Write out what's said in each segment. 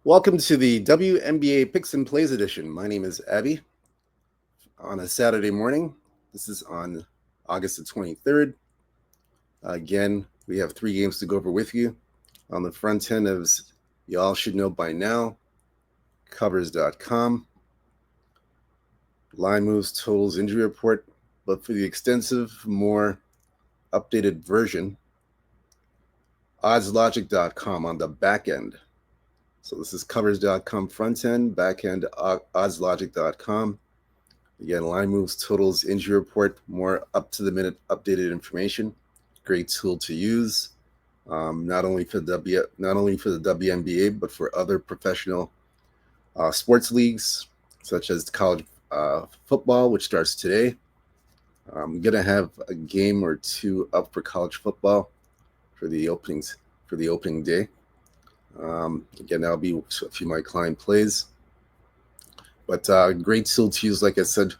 Welcome to the WNBA Picks and Plays edition. My name is Abby. On a Saturday morning, this is on August the 23rd. Again, we have three games to go over with you. On the front end, as you all should know by now, covers.com, line moves, totals, injury report. But for the extensive, more updated version, oddslogic.com on the back end. So this is covers.com front end, back end, oddslogic.com. Again, line moves, totals, injury report, more up to the minute updated information. Great tool to use, not only for the WNBA but for other professional sports leagues such as college football, which starts today. I'm gonna have a game or two up for college football for the opening day. Again, that'll be a few of my client plays. But great tool to use, like I said,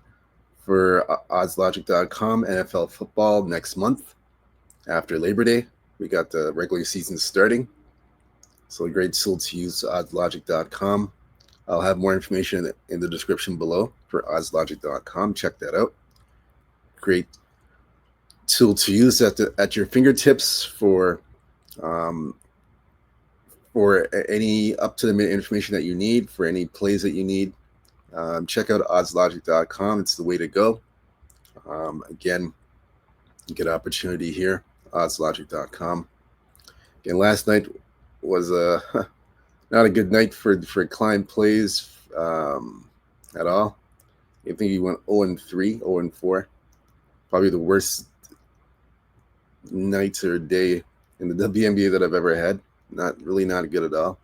for oddslogic.com. NFL football next month after Labor Day. We got the regular season starting. So a great tool to use, oddslogic.com. I'll have more information in the description below for oddslogic.com. Check that out. Great tool to use at your fingertips for any up-to-the-minute information that you need, for any plays that you need. Check out oddslogic.com. It's the way to go. Again, you get opportunity here, oddslogic.com. Again, last night was not a good night for client plays at all. I think he went 0-3, 0-4. Probably the worst night or day in the WNBA that I've ever had. Not good at all.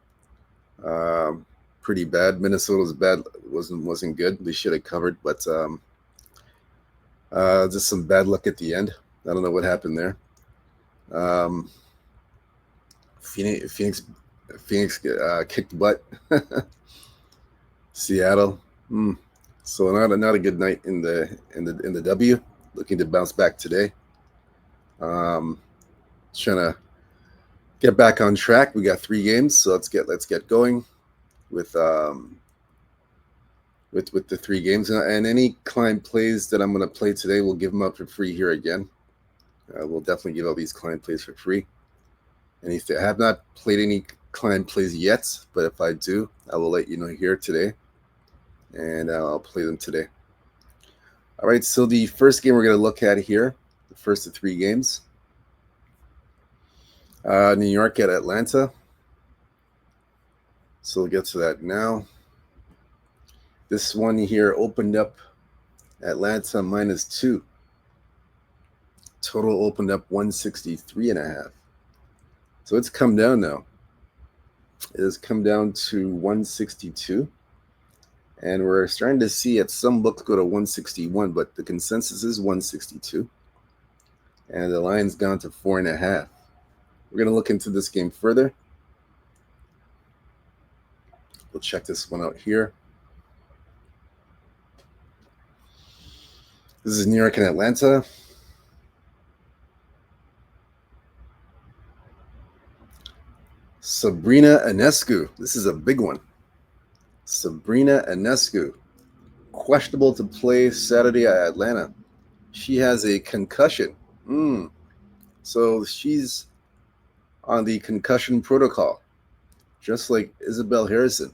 Pretty bad. Minnesota's bad wasn't good. They should have covered, but just some bad luck at the end. I don't know what happened there. Phoenix kicked butt. Seattle. So not a good night in the W. Looking to bounce back today. Trying to get back on track. We got three games, so let's get going with the three games, and any client plays that I'm going to play today, we'll give them out for free here again. We'll definitely give all these client plays for free. And if I have not played any client plays yet, but if I do, I will let you know here today, and I'll play them today. All right, so the first game we're going to look at here, the first of three games, New York at Atlanta. So we'll get to that now. This one here opened up Atlanta -2. Total opened up 163.5. So it's come down now. It has come down to 162. And we're starting to see at some books go to 161, but the consensus is 162. And the line's gone to 4.5. We're going to look into this game further. We'll check this one out here. This is New York and Atlanta. Sabrina Ionescu. This is a big one. Sabrina Ionescu. Questionable to play Saturday at Atlanta. She has a concussion. So she's on the concussion protocol, just like Isabel Harrison.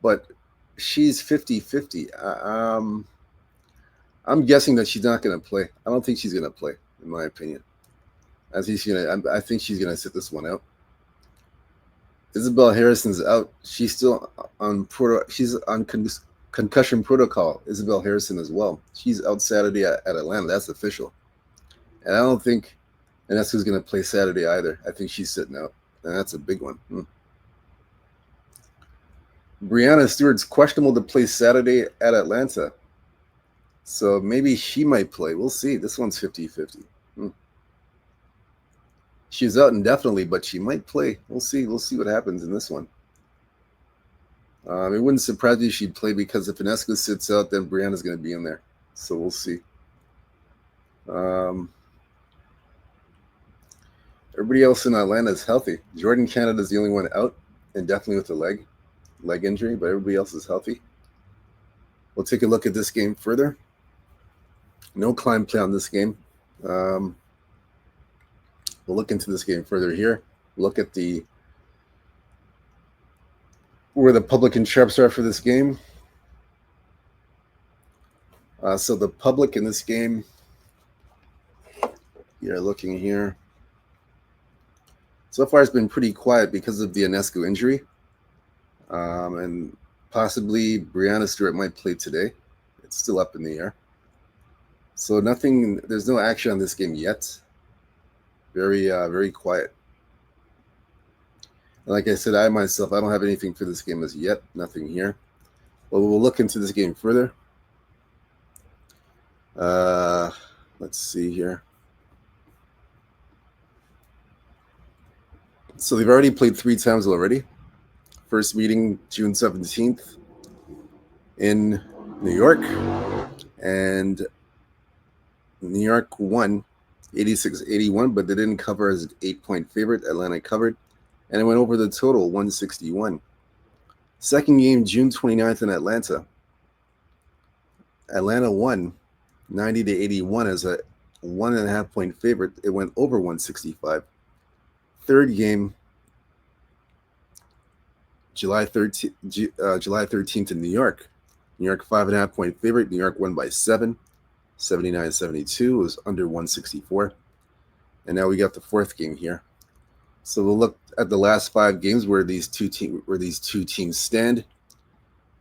But she's 50-50. I'm guessing that she's not going to play. I don't think she's going to play, in my opinion. I think she's gonna sit this one out. Isabel Harrison's out. She's still on concussion protocol. Isabel Harrison as well. She's out Saturday at Atlanta. That's official. And I don't think Ionescu's gonna play Saturday either. I think she's sitting out, and that's a big one. Breanna Stewart's questionable to play Saturday at Atlanta, so maybe she might play. We'll see. This one's 50-50. She's out indefinitely, but she might play. We'll see. We'll see what happens in this one. It wouldn't surprise me if she'd play, because if Ionescu sits out, then Breanna's going to be in there. So we'll see. Everybody else in Atlanta is healthy. Jordan Canada's the only one out. indefinitely with a leg injury, but everybody else is healthy. We'll take a look at this game further. No climb play on this game. We'll look into this game further here. Look at where the public and sharps are for this game. So the public in this game, you're looking here. So far, it's been pretty quiet because of the Ionescu injury, and possibly Brianna Stewart might play today. It's still up in the air. So nothing. There's no action on this game yet. Very quiet. And like I said, I myself, I don't have anything for this game as yet. Nothing here. Well, we'll look into this game further. Let's see here. So they've already played 3 times already. First meeting June 17th in New York, and New York won 86-81, but they didn't cover as an 8-point favorite. Atlanta covered, and it went over the total, 161. Second game, June 29th in Atlanta. Atlanta won 90-81 as a 1.5-point favorite. It went over 165. Third game, July 13th in New York. New York 5.5-point favorite. New York won by 7, 79-72. It was under 164. And now we got the fourth game here. So we'll look at the last 5 games where these two teams stand.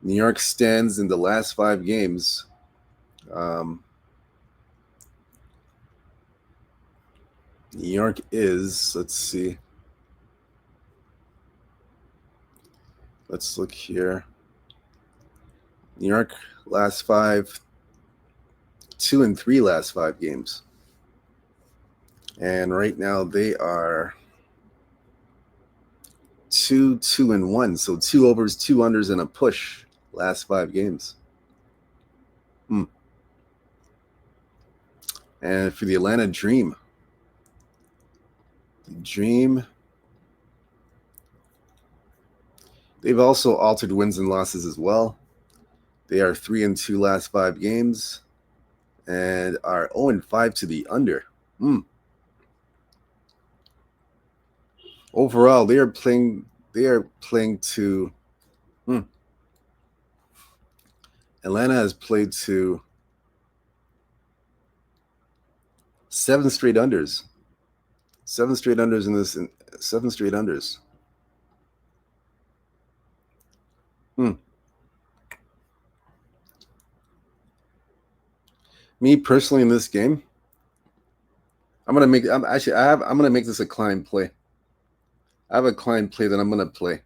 New York stands in the last 5 games. New York is, let's see. Let's look here. New York last 5, 2-3 last 5 games. And right now they are 2-2-1. So 2 overs, 2 unders, and a push last 5 games. And for the Atlanta Dream, they've also altered wins and losses as well. They are 3-2 last 5 games and are 0-5 to the under. Overall, they are playing to Atlanta has played to 7 straight unders. 7 straight unders in this. 7 straight unders. Me personally in this game, I'm gonna make this a climb play. I have a climb play that I'm gonna play.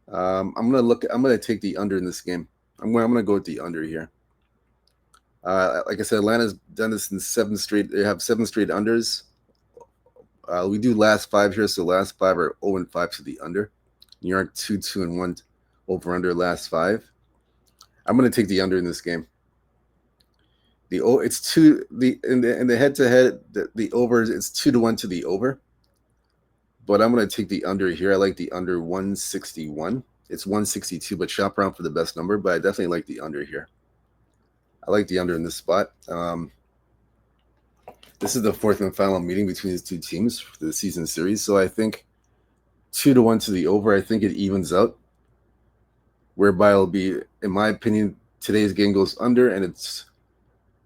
I'm gonna take the under in this game. I'm gonna go with the under here. Like I said, Atlanta's done this in 7 straight. They have 7 straight unders. We do last 5 here, so last 5 are 0-5 to the under. New York 2-2-1 over under last 5. I'm gonna take the under in this game. In the head to head, the overs, it's 2-1 to the over. But I'm gonna take the under here. I like the under 161. It's 162, but shop around for the best number. But I definitely like the under here. I like the under in this spot. This is the 4th and final meeting between these 2 teams for the season series. So I think 2-1 to the over. I think it evens out, whereby it'll be, in my opinion, today's game goes under, and it's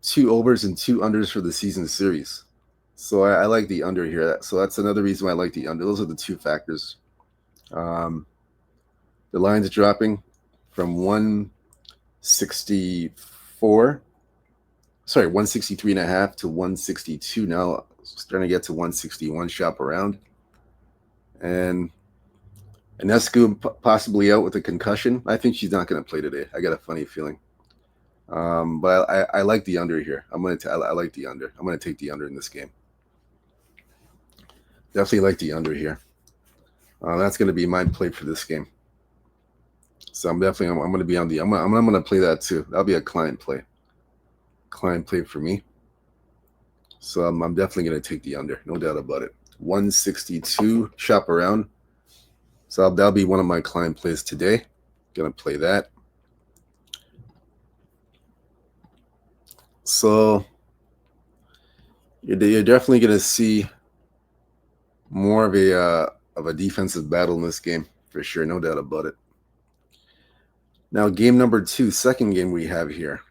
2 overs and 2 unders for the season series. So I like the under here. So that's another reason why I like the under. Those are the 2 factors. The line's dropping from 163.5 to 162 now. Starting to get to 161. Shop around. And Ionescu possibly out with a concussion. I think she's not going to play today. I got a funny feeling. But I like the under here. I like the under. I'm going to take the under in this game. Definitely like the under here. That's going to be my play for this game. So I'm going to be on the. I'm going to play that too. That'll be a client play. Client play for me. So I'm definitely going to take the under. No doubt about it. 162. Shop around. So that'll be one of my client plays today. Gonna play that. So you're definitely gonna see more of a defensive battle in this game for sure, no doubt about it. Now, game number 2, second game we have here.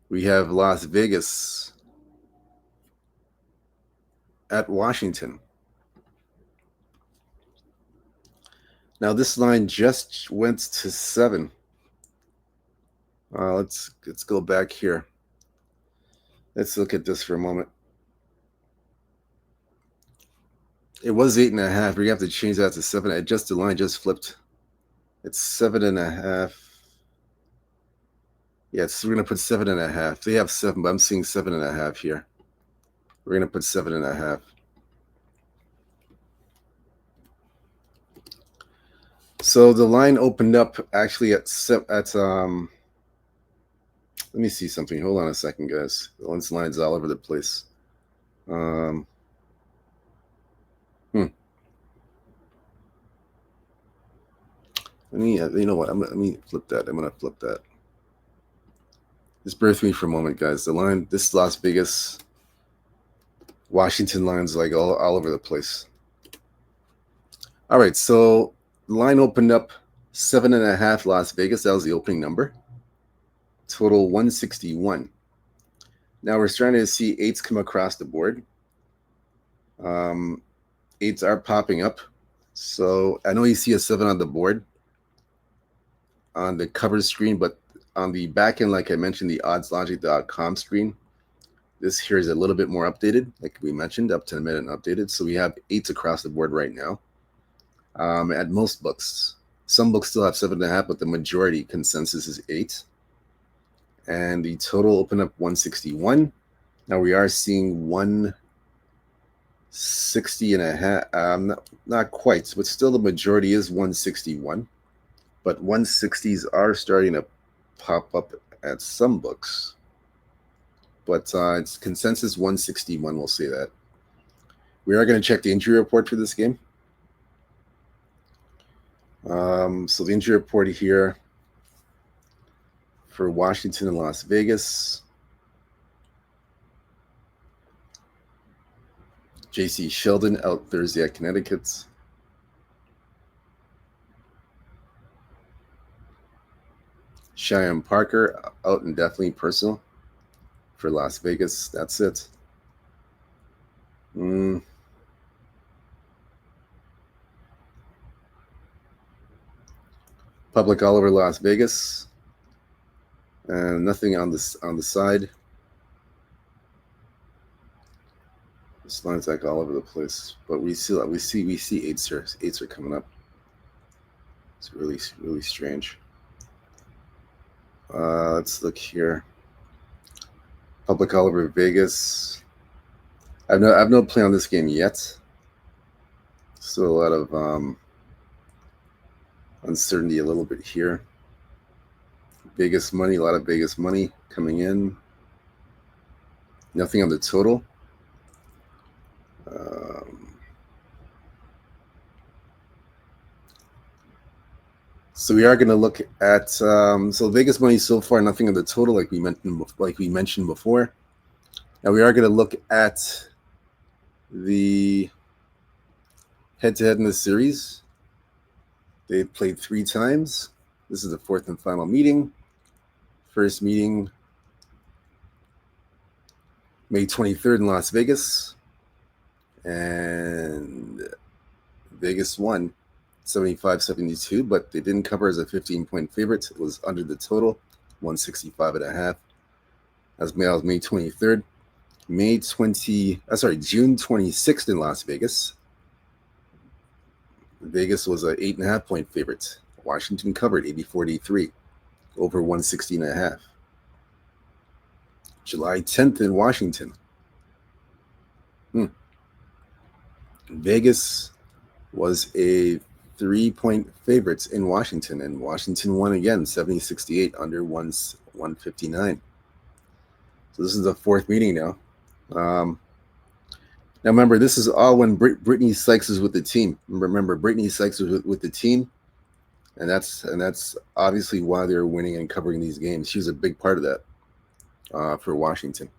We have Las Vegas at Washington. Now, this line just went to 7. Let's go back here. Let's look at this for a moment. It was 8.5. We have to change that to 7. The line just flipped. It's 7.5. Yes, we're gonna put 7.5. They have 7, but I'm seeing 7.5 here. We're gonna put 7.5. So the line opened up actually at let me see something. Hold on a second, guys. The line's all over the place. You know what? Let me flip that. I'm gonna flip that. Just bear with me for a moment, guys. The line, this Las Vegas, Washington line's like all over the place. All right, so the line opened up 7.5 Las Vegas. That was the opening number. Total 161. Now we're starting to see 8s come across the board. 8s are popping up. So I know you see a 7 on the board on the cover screen, but on the back end, like I mentioned, the oddslogic.com screen, this here is a little bit more updated, like we mentioned, up to the minute and updated. So we have 8s across the board right now. At most books, some books still have 7.5, but the majority consensus is 8. And the total opened up 161. Now we are seeing 160.5. Not quite, but still the majority is 161. But 160s are starting to pop up at some books. But it's consensus 161, we'll say that. We are going to check the injury report for this game. So the injury report here for Washington and Las Vegas. J.C. Sheldon out Thursday at Connecticut. Cheyenne Parker out indefinitely personal for Las Vegas. That's it. Public all over Las Vegas. And nothing on the side. This line's like all over the place, but we see 8s here. 8s are coming up. It's really strange. Let's look here. Public all over Vegas. I've no play on this game yet. Still a lot of uncertainty a little bit here. Vegas money, a lot of Vegas money coming in. Nothing on the total. So we are going to look at so Vegas money so far, nothing on the total, like we mentioned before. Now we are going to look at the head-to-head in the series. They've played 3 times. This is the 4th and final meeting. First meeting, May 23rd in Las Vegas. And Vegas won 75-72, but they didn't cover as a 15-point favorite. It was under the total, 165.5. That was May 23rd. June 26th in Las Vegas. Vegas was a 8.5-point favorite. Washington covered 84-83, over 160.5. July 10th in Washington. Vegas was a 3-point favorite in Washington, and Washington won again, 70-68, under 159. So this is the 4th meeting now. Now remember, this is all when Brittany Sykes is with the team. Remember, Brittany Sykes was with the team, and that's obviously why they're winning and covering these games. She was a big part of that for Washington.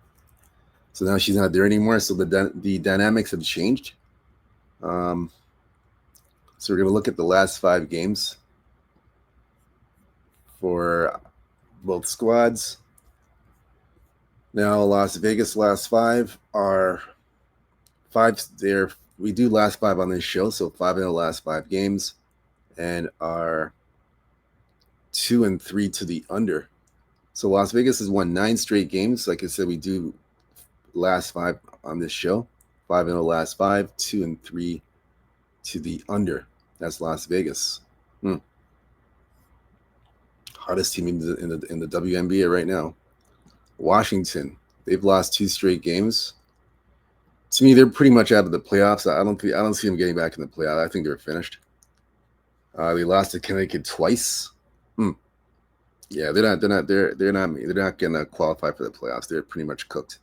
So now she's not there anymore. So the dynamics have changed. So we're going to look at the last 5 games for both squads. Now, Las Vegas last 5 are 5 there. We do last 5 on this show, so 5 in the last 5 games, and are 2-3 to the under. So Las Vegas has won 9 straight games. Like I said, we do last 5 on this show. 5 in the last 5, 2-3 to the under. That's Las Vegas. Hottest team in the WNBA right now. Washington, they've lost 2 straight games. To me, they're pretty much out of the playoffs. I don't see them getting back in the playoffs. I think they're finished. They lost to Connecticut twice. Yeah, they're not gonna qualify for the playoffs. They're pretty much cooked.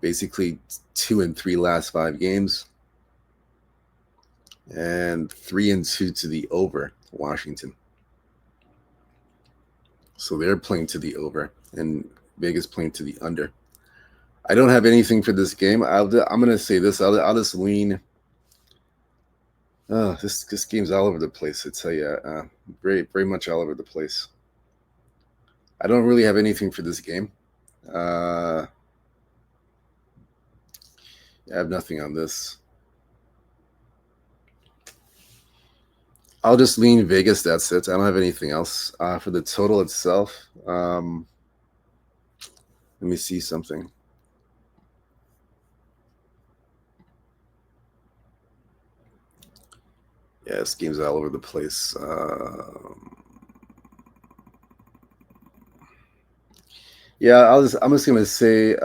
Basically 2-3 last 5 games, and 3-2 to the over. Washington. So they're playing to the over, and Vegas playing to the under. I don't have anything for this game. I'm going to say this. I'll just lean. This game's all over the place. I tell you, very, very much all over the place. I don't really have anything for this game. I have nothing on this. I'll just lean Vegas. That's it. I don't have anything else. For the total itself, let me see something. Yeah, this game's all over the place. Yeah, I'm just gonna say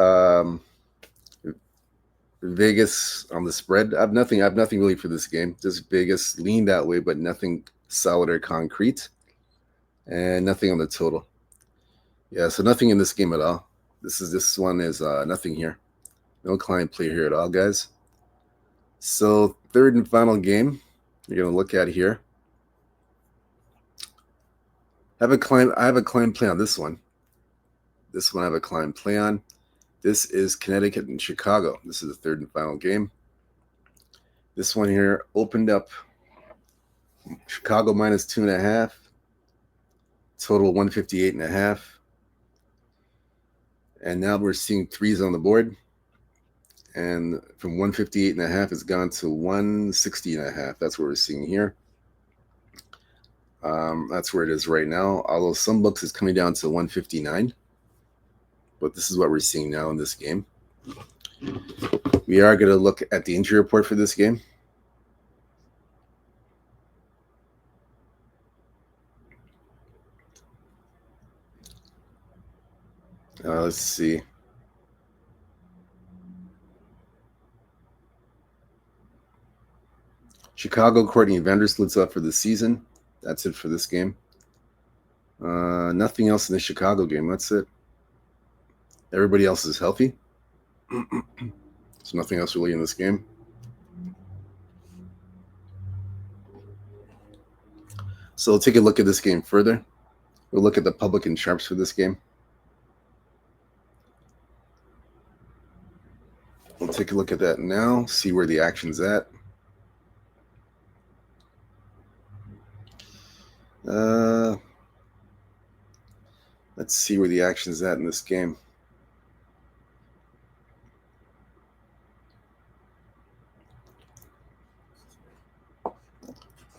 Vegas on the spread. I have nothing really for this game. Just Vegas lean that way, but nothing solid or concrete, and nothing on the total. Yeah, so nothing in this game at all. This one is nothing here. No client play here at all, guys. So third and final game you're gonna look at here. I have a client play on this one. This one I have a client play on. This is Connecticut and Chicago. This is the third and final game. This one here opened up Chicago minus 2.5. Total 158.5. And now we're seeing 3s on the board. And from 158.5, it's gone to 160.5. That's what we're seeing here. That's where it is right now. Although some books is coming down to 159. But this is what we're seeing now in this game. We are going to look at the injury report for this game. Let's see. Chicago, Courtney Vandersloot's up for the season. That's it for this game. Nothing else in the Chicago game. That's it. Everybody else is healthy. There's nothing else really in this game. So we'll take a look at this game further. We'll look at the public and sharps for this game. We'll take a look at that now, see where the action's at. Let's see where the action's at in this game.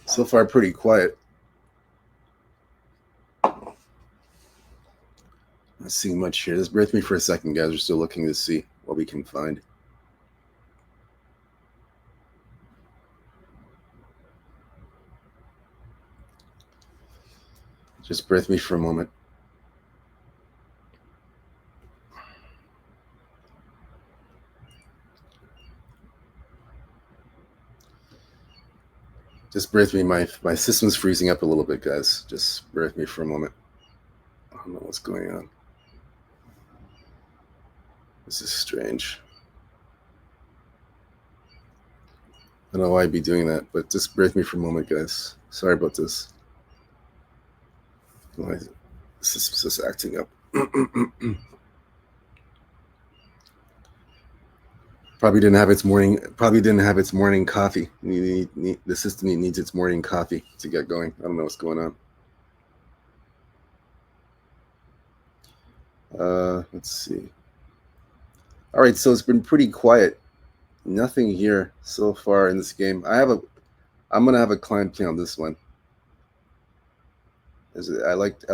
So far, pretty quiet. Not seeing much here. Just bear with me for a second, guys. We're still looking to see what we can find. Just bear with me for a moment. Just bear with me. My system's freezing up a little bit, guys. Just bear with me for a moment. I don't know what's going on. This is strange. I don't know why I'd be doing that, but just bear with me for a moment, guys. Sorry about this. This is just acting up. Probably didn't have its morning. Probably didn't have its morning coffee. The system needs its morning coffee to get going. I don't know what's going on. Let's see. All right, so it's been pretty quiet. Nothing here so far in this game. I'm gonna have a client play on this one. I like this.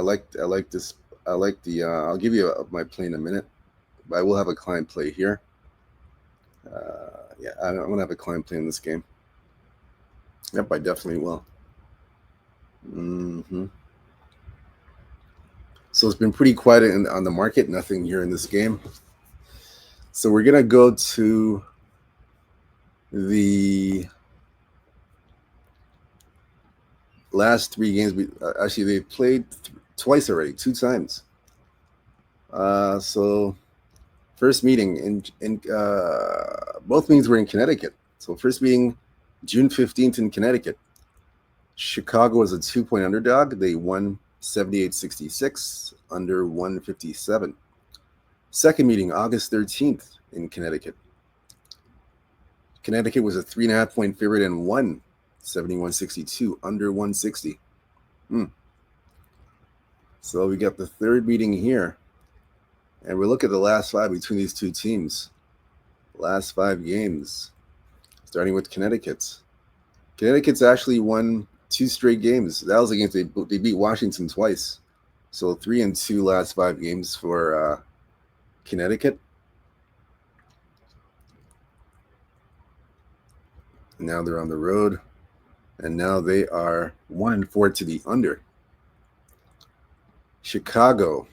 I like the. I'll give you my play in a minute, but I will have a client play here. Yeah, I'm gonna have a client play in this game. Yep, I definitely will. So it's been pretty quiet on the market. Nothing here in this game. So we're gonna go to the last three games. Actually, they played twice already, 2 times. So first meeting in both meetings were in Connecticut. So first meeting, June 15th in Connecticut. Chicago was a 2-point underdog. They won 78-66, under 157. Second meeting, August 13th in Connecticut. Connecticut was a 3.5-point favorite and won 71-62, under 160. So we got the third meeting here. And we look at the last 5 between these two teams. Last 5 games, starting with Connecticut's. Connecticut's actually won 2 straight games. That was against they beat Washington twice. So 3-2 last 5 games for Connecticut. Now they're on the road, and now they are 1-4 to the under. Chicago.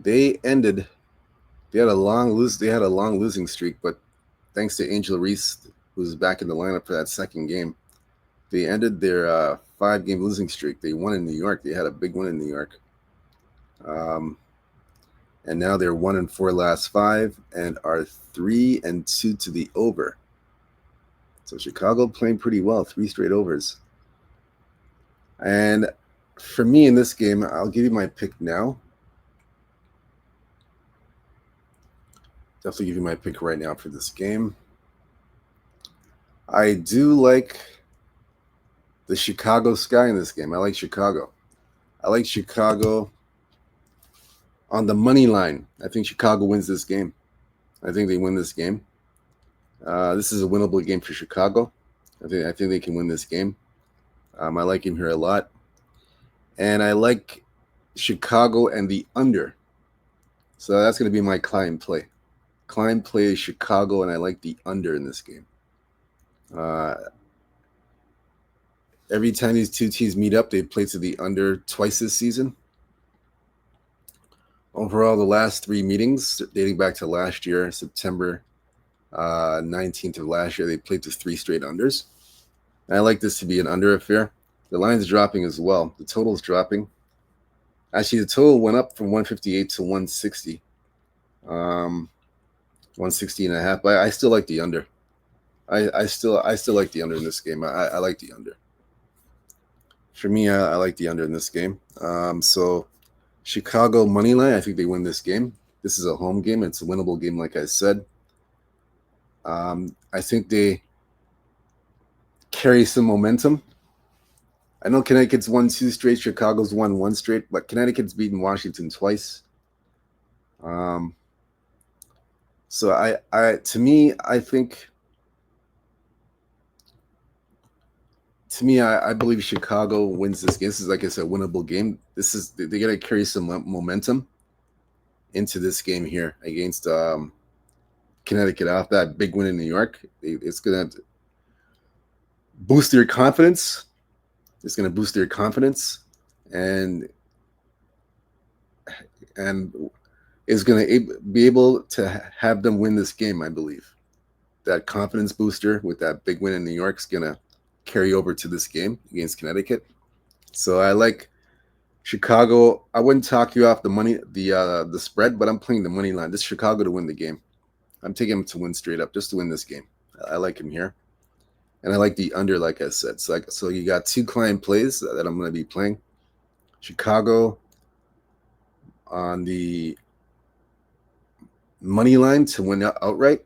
They had a long losing streak, but thanks to Angel Reese, who's back in the lineup for that second game, they ended their 5-game losing streak. They won in New York. They had a big win in New York. And now they're 1-4 last 5 and are 3-2 to the over. So Chicago playing pretty well, 3 straight overs. And for me in this game, I'll give you my pick now. Definitely give you my pick right now for this game. I do like the Chicago Sky in this game. I like Chicago. On the money line. I think Chicago wins this game. I think they win this game. This is a winnable game for Chicago. I think they can win this game. I like him here a lot. And I like Chicago and the under. So that's going to be my client play. Client play is Chicago, and I like the under in this game. Every time these two teams meet up, they've played to the under twice this season. Overall, the last 3 meetings, dating back to last year, September 19th of last year, they played to 3 straight unders. And I like this to be an under affair. The line's dropping as well. The total's dropping. Actually, the total went up from 158 to 160. 160 and a half, but I still like the under. I still like the under in this game. I like the under. For me, I like the under in this game. So Chicago money line, I think they win this game. This is a home game. It's a winnable game, like I said. I think they carry some momentum. I know Connecticut's won 2 straight. Chicago's won 1 straight, but Connecticut's beaten Washington twice. So I believe Chicago wins this game. This is, like I said, a winnable game. They got to carry some momentum into this game here against Connecticut off that big win in New York. It's going to boost their confidence. It's going to boost their confidence, and is going to be able to have them win this game, I believe. That confidence booster with that big win in New York is going to carry over to this game against Connecticut. So I like Chicago. I wouldn't talk you off the money, the spread, but I'm playing the money line. This is Chicago to win the game. I'm taking him to win straight up, just to win this game. I like him here. And I like the under, like I said. So you got 2 client plays that I'm going to be playing. Chicago on the money line to win outright,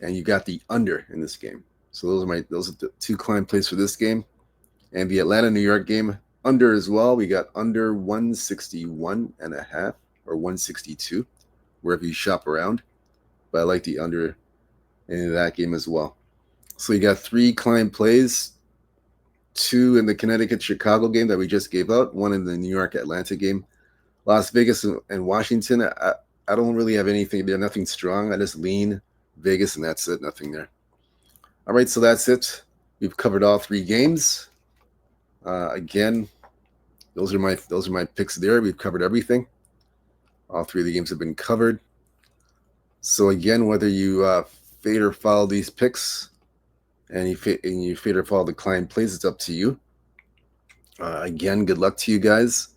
and you got the under in this game. So those are the 2 client plays for this game. And the Atlanta New York game under as well. We got under 161.5 or 162, wherever you shop around. But I like the under in that game as well. So you got 3 client plays, 2 in the Connecticut Chicago game that we just gave out, 1 in the New York Atlanta game. Las Vegas and Washington, I don't really have anything there, nothing strong. I just lean Vegas, and that's it, nothing there. All right, so that's it. We've covered all 3 games. Again, those are my picks there. We've covered everything. All 3 of the games have been covered. So again, whether you fade or follow these picks, and you fade or follow the client plays, it's up to you. Again, good luck to you guys.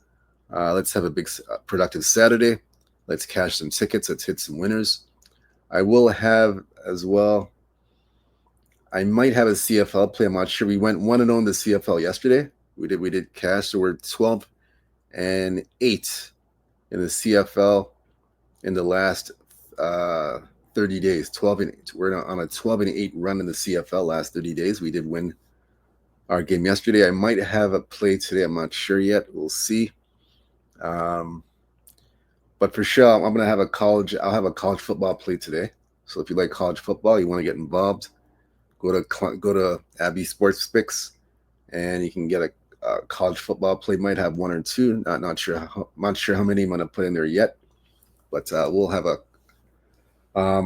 Let's have a big productive Saturday. Let's cash some tickets. Let's hit some winners. I will have as well. I might have a CFL play. I'm not sure. We went 1-0 in the CFL yesterday. We did cash. So we're 12-8 in the CFL in the last 30 days. 12-8. We're on a 12-8 run in the CFL last 30 days. We did win our game yesterday. I might have a play today. I'm not sure yet. We'll see. But for sure, I'm gonna have I'll have a college football play today. So if you like college football, you want to get involved, go to Abby Sports Picks, and you can get a college football play. Might have 1 or 2. Not sure how many I'm gonna put in there yet. But we'll have a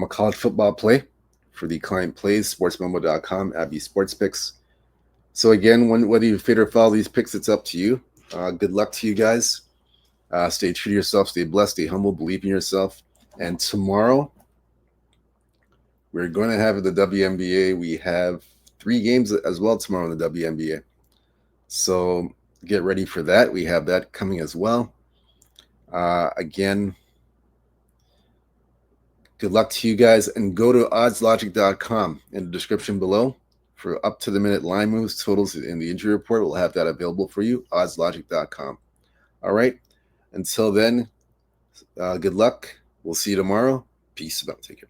college football play for the client plays, sportsmemo.com, Abby Sports Picks. So again, whether you fit or follow these picks, it's up to you. Good luck to you guys. Stay true to yourself, stay blessed, stay humble, believe in yourself. And tomorrow, we're going to have the WNBA. We have 3 games as well tomorrow in the WNBA. So get ready for that. We have that coming as well. Again, good luck to you guys. And go to oddslogic.com in the description below for up-to-the-minute line moves, totals, in the injury report. We'll have that available for you, oddslogic.com. All right. Until then, good luck. We'll see you tomorrow. Peace out. Take care.